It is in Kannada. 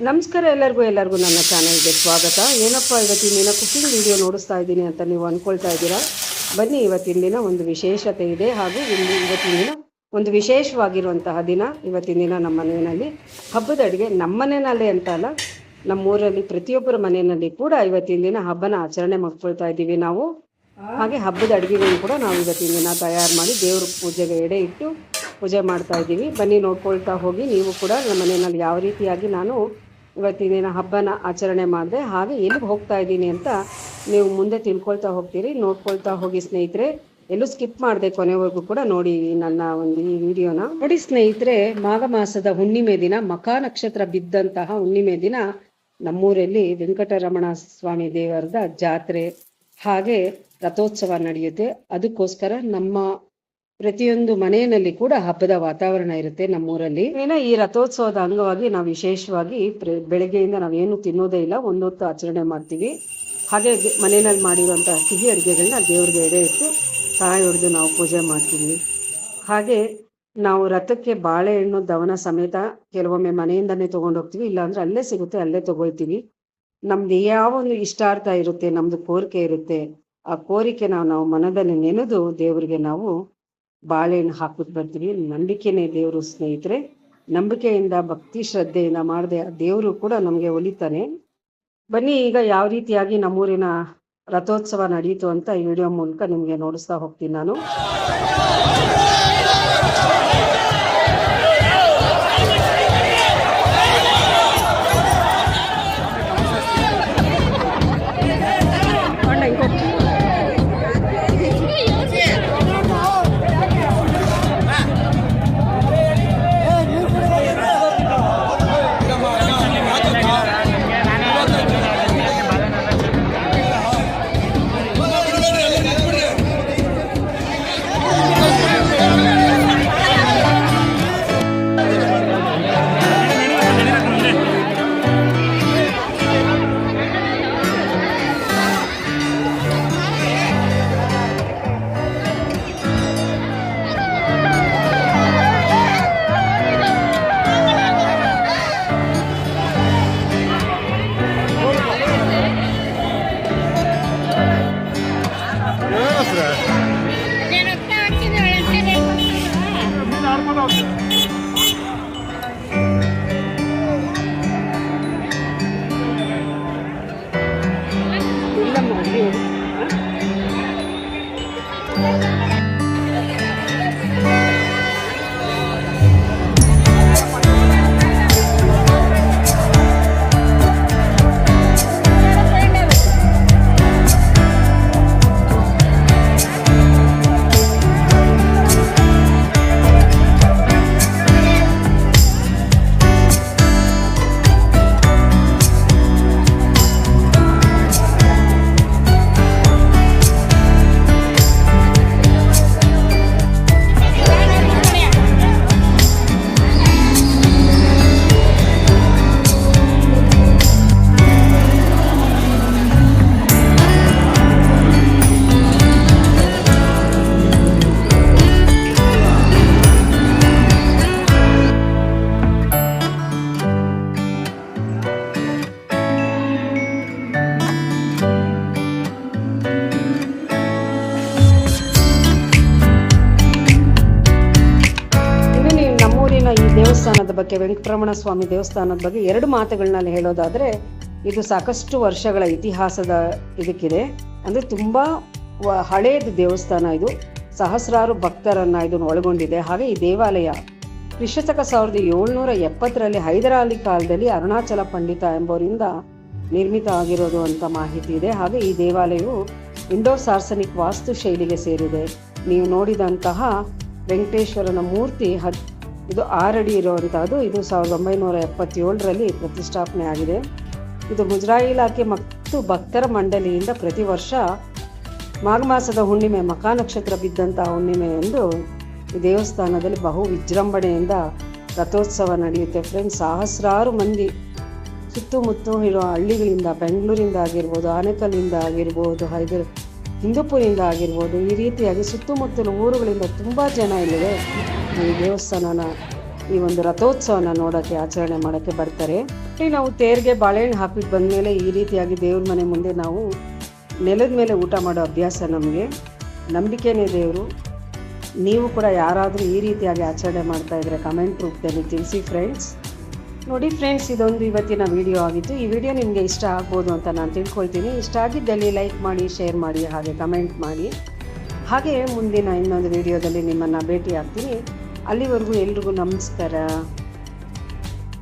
ನಮಸ್ಕಾರ ಎಲ್ಲರಿಗೂ ನನ್ನ ಚಾನಲ್ಗೆ ಸ್ವಾಗತ. ಏನಪ್ಪ ಇವತ್ತಿನ ದಿನ ಕುಕಿಂಗ್ ವಿಡಿಯೋ ನೋಡಿಸ್ತಾ ಇದ್ದೀನಿ ಅಂತ ನೀವು ಅಂದ್ಕೊಳ್ತಾ ಇದ್ದೀರಾ. ಬನ್ನಿ, ಇವತ್ತಿನ ದಿನ ಒಂದು ವಿಶೇಷತೆ ಇದೆ ಹಾಗೂ ಇವತ್ತಿನ ದಿನ ಒಂದು ವಿಶೇಷವಾಗಿರುವಂತಹ ದಿನ. ಇವತ್ತಿನ ದಿನ ನಮ್ಮ ಮನೆಯಲ್ಲಿ ಹಬ್ಬದ ಅಡುಗೆ, ನಮ್ಮ ಮನೆಯಲ್ಲೇ ಅಂತ ಅಲ್ಲ, ನಮ್ಮೂರಲ್ಲಿ ಪ್ರತಿಯೊಬ್ಬರ ಮನೆಯಲ್ಲಿ ಕೂಡ ಇವತ್ತಿನ ದಿನ ಹಬ್ಬನ ಆಚರಣೆ ಮಾಡ್ಕೊಳ್ತಾ ಇದ್ದೀವಿ ನಾವು. ಹಾಗೆ ಹಬ್ಬದ ಅಡುಗೆಗಳನ್ನು ಕೂಡ ನಾವು ಇವತ್ತಿನ ದಿನ ತಯಾರು ಮಾಡಿ ದೇವ್ರ ಪೂಜೆಗೆ ಎಡೆ ಇಟ್ಟು ಪೂಜೆ ಮಾಡ್ತಾ ಇದ್ದೀವಿ. ಬನ್ನಿ ನೋಡ್ಕೊಳ್ತಾ ಹೋಗಿ. ನೀವು ಕೂಡ ನಮ್ಮ ಮನೆಯಲ್ಲಿ ಯಾವ ರೀತಿಯಾಗಿ ನಾನು ಇವತ್ತಿನ ದಿನ ಹಬ್ಬನ ಆಚರಣೆ ಮಾಡಿದೆ, ಹಾಗೆ ಎಲ್ಲಿಗೆ ಹೋಗ್ತಾ ಇದ್ದೀನಿ ಅಂತ ನೀವು ಮುಂದೆ ತಿಳ್ಕೊಳ್ತಾ ಹೋಗ್ತೀರಿ. ನೋಡ್ಕೊಳ್ತಾ ಹೋಗಿ ಸ್ನೇಹಿತರೆ, ಎಲ್ಲೂ ಸ್ಕಿಪ್ ಮಾಡದೆ ಕೊನೆವರೆಗೂ ಕೂಡ ನೋಡಿ ನನ್ನ ಒಂದು ಈ ವಿಡಿಯೋನ ನೋಡಿ ಸ್ನೇಹಿತರೆ. ಮಾಘ ಮಾಸದ ಹುಣ್ಣಿಮೆ ದಿನ, ಮಖ ನಕ್ಷತ್ರ ಬಿದ್ದಂತಹ ಹುಣ್ಣಿಮೆ ದಿನ ನಮ್ಮೂರಲ್ಲಿ ವೆಂಕಟರಮಣ ಸ್ವಾಮಿ ದೇವರದ ಜಾತ್ರೆ ಹಾಗೆ ರಥೋತ್ಸವ ನಡೆಯುತ್ತೆ. ಅದಕ್ಕೋಸ್ಕರ ನಮ್ಮ ಪ್ರತಿಯೊಂದು ಮನೆಯಲ್ಲಿ ಕೂಡ ಹಬ್ಬದ ವಾತಾವರಣ ಇರುತ್ತೆ ನಮ್ಮೂರಲ್ಲಿ. ಈ ರಥೋತ್ಸವದ ಅಂಗವಾಗಿ ನಾವು ವಿಶೇಷವಾಗಿ ಬೆಳಗ್ಗೆಯಿಂದ ನಾವೇನು ತಿನ್ನೋದೇ ಇಲ್ಲ, ಒಂದೊತ್ತು ಆಚರಣೆ ಮಾಡ್ತೀವಿ. ಹಾಗೆ ಮನೆಯಲ್ಲಿ ಮಾಡಿರುವಂತಹ ಸಿಹಿ ಅಡುಗೆಗಳನ್ನ ದೇವ್ರಿಗೆ ಎಡೆ ಇಟ್ಟು ಕಾಯಿ ಹೊಡೆದು ನಾವು ಪೂಜೆ ಮಾಡ್ತೀವಿ. ಹಾಗೆ ನಾವು ರಥಕ್ಕೆ ಬಾಳೆಹಣ್ಣು ದವನ ಸಮೇತ ಕೆಲವೊಮ್ಮೆ ಮನೆಯಿಂದನೇ ತೊಗೊಂಡೋಗ್ತೀವಿ, ಇಲ್ಲಾಂದ್ರೆ ಅಲ್ಲೇ ಸಿಗುತ್ತೆ, ಅಲ್ಲೇ ತಗೊಳ್ತೀವಿ. ನಮ್ದು ಯಾವ ಒಂದು ಇಷ್ಟಾರ್ಥ ಇರುತ್ತೆ, ನಮ್ದು ಕೋರಿಕೆ ಇರುತ್ತೆ, ಆ ಕೋರಿಕೆ ನಾವು ಮನದಲ್ಲಿ ನೆನೆದು ದೇವರಿಗೆ ನಾವು ಬಾಳೆಹಣ್ಣು ಹಾಕ್ಬಿಟ್ಟು ಬರ್ತೀವಿ. ನಂಬಿಕೆನೇ ದೇವರು ಸ್ನೇಹಿತರೆ. ನಂಬಿಕೆಯಿಂದ ಭಕ್ತಿ ಶ್ರದ್ಧೆಯಿಂದ ಮಾಡದೆ ಆ ದೇವರು ಕೂಡ ನಮಗೆ ಒಲಿತಾನೆ. ಬನ್ನಿ, ಈಗ ಯಾವ ರೀತಿಯಾಗಿ ನಮ್ಮೂರಿನ ರಥೋತ್ಸವ ನಡೆಯಿತು ಅಂತ ಈ ವಿಡಿಯೋ ಮೂಲಕ ನಿಮಗೆ ನೋಡಿಸ್ತಾ ಹೋಗ್ತೀನಿ ನಾನು. ದೇವಸ್ಥಾನದ ಬಗ್ಗೆ, ವೆಂಕಟರಮಣ ಸ್ವಾಮಿ ದೇವಸ್ಥಾನದ ಬಗ್ಗೆ ಎರಡು ಮಾತುಗಳನ್ನ ಹೇಳೋದಾದ್ರೆ, ಇದು ಸಾಕಷ್ಟು ವರ್ಷಗಳ ಇತಿಹಾಸದ ಇದಕ್ಕಿದೆ. ಅಂದ್ರೆ ತುಂಬಾ ಹಳೆಯದು ದೇವಸ್ಥಾನ ಇದು. ಸಹಸ್ರಾರು ಭಕ್ತರನ್ನ ಇದನ್ನು ಒಳಗೊಂಡಿದೆ. ಹಾಗೆ ಈ ದೇವಾಲಯ ಕ್ರಿಸ್ತಕ 1770ರಲ್ಲಿ ಹೈದರಾಲಿ ಕಾಲದಲ್ಲಿ ಅರುಣಾಚಲ ಪಂಡಿತ ಎಂಬವರಿಂದ ನಿರ್ಮಿತ ಆಗಿರೋದು ಅಂತ ಮಾಹಿತಿ ಇದೆ. ಹಾಗೆ ಈ ದೇವಾಲಯವು ಇಂಡೋ ಸಾರ್ಸನಿಕ್ ವಾಸ್ತು ಶೈಲಿಗೆ ಸೇರಿದೆ. ನೀವು ನೋಡಿದಂತಹ ವೆಂಕಟೇಶ್ವರನ ಮೂರ್ತಿ ಇದು 6 ಅಡಿ ಇರುವಂತಹದ್ದು. ಇದು 1977ರಲ್ಲಿ ಪ್ರತಿಷ್ಠಾಪನೆ ಆಗಿದೆ. ಇದು ಮುಜರಾಯಿ ಇಲಾಖೆ ಮತ್ತು ಭಕ್ತರ ಮಂಡಳಿಯಿಂದ ಪ್ರತಿ ವರ್ಷ ಮಾಘ ಮಾಸದ ಹುಣ್ಣಿಮೆ, ಮಖ ನಕ್ಷತ್ರ ಬಿದ್ದಂತಹ ಹುಣ್ಣಿಮೆ ಎಂದು ಈ ದೇವಸ್ಥಾನದಲ್ಲಿ ಬಹು ವಿಜೃಂಭಣೆಯಿಂದ ರಥೋತ್ಸವ ನಡೆಯುತ್ತೆ ಫ್ರೆಂಡ್ಸ್. ಸಹಸ್ರಾರು ಮಂದಿ ಸುತ್ತಮುತ್ತ ಇರುವ ಹಳ್ಳಿಗಳಿಂದ, ಬೆಂಗಳೂರಿಂದ ಆಗಿರ್ಬೋದು, ಆನೇಕಲ್ಲಿಂದ ಆಗಿರ್ಬೋದು, ಹಿಂದೂಪುರಿಂದ ಆಗಿರ್ಬೋದು, ಈ ರೀತಿಯಾಗಿ ಸುತ್ತಮುತ್ತಲ ಊರುಗಳಿಂದ ತುಂಬ ಜನ ಇಲ್ಲಿದೆ ಈ ದೇವಸ್ಥಾನನ ಈ ಒಂದು ರಥೋತ್ಸವನ ನೋಡೋಕ್ಕೆ, ಆಚರಣೆ ಮಾಡೋಕ್ಕೆ ಬರ್ತಾರೆ. ಮೋಸ್ಟ್ಲಿ ನಾವು ತೇರಿಗೆ ಬಾಳೆಹಣ್ಣು ಹಾಕ್ಬಿಟ್ಟು ಬಂದಮೇಲೆ ಈ ರೀತಿಯಾಗಿ ದೇವ್ರ ಮನೆ ಮುಂದೆ ನಾವು ನೆಲದ ಮೇಲೆ ಊಟ ಮಾಡೋ ಅಭ್ಯಾಸ ನಮಗೆ. ನಂಬಿಕೆನೇ ದೇವರು. ನೀವು ಕೂಡ ಯಾರಾದರೂ ಈ ರೀತಿಯಾಗಿ ಆಚರಣೆ ಮಾಡ್ತಾ ಇದ್ರೆ ಕಮೆಂಟ್ ರೂಪದಲ್ಲಿ ತಿಳಿಸಿ ಫ್ರೆಂಡ್ಸ್. ನೋಡಿ ಫ್ರೆಂಡ್ಸ್, ಇದೊಂದು ಇವತ್ತಿನ ವಿಡಿಯೋ ಆಗಿತ್ತು. ಈ ವಿಡಿಯೋ ನಿಮಗೆ ಇಷ್ಟ ಆಗ್ಬೋದು ಅಂತ ನಾನು ತಿಳ್ಕೊಳ್ತೀನಿ. ಇಷ್ಟ ಆಗಿದ್ದಲ್ಲಿ ಲೈಕ್ ಮಾಡಿ, ಶೇರ್ ಮಾಡಿ, ಹಾಗೆ ಕಮೆಂಟ್ ಮಾಡಿ. ಹಾಗೆ ಮುಂದಿನ ಇನ್ನೊಂದು ವಿಡಿಯೋದಲ್ಲಿ ನಿಮ್ಮನ್ನು ಭೇಟಿ ಆಗ್ತೀನಿ. ಅಲ್ಲಿವರೆಗೂ ಎಲ್ರಿಗೂ ನಮಸ್ಕಾರ.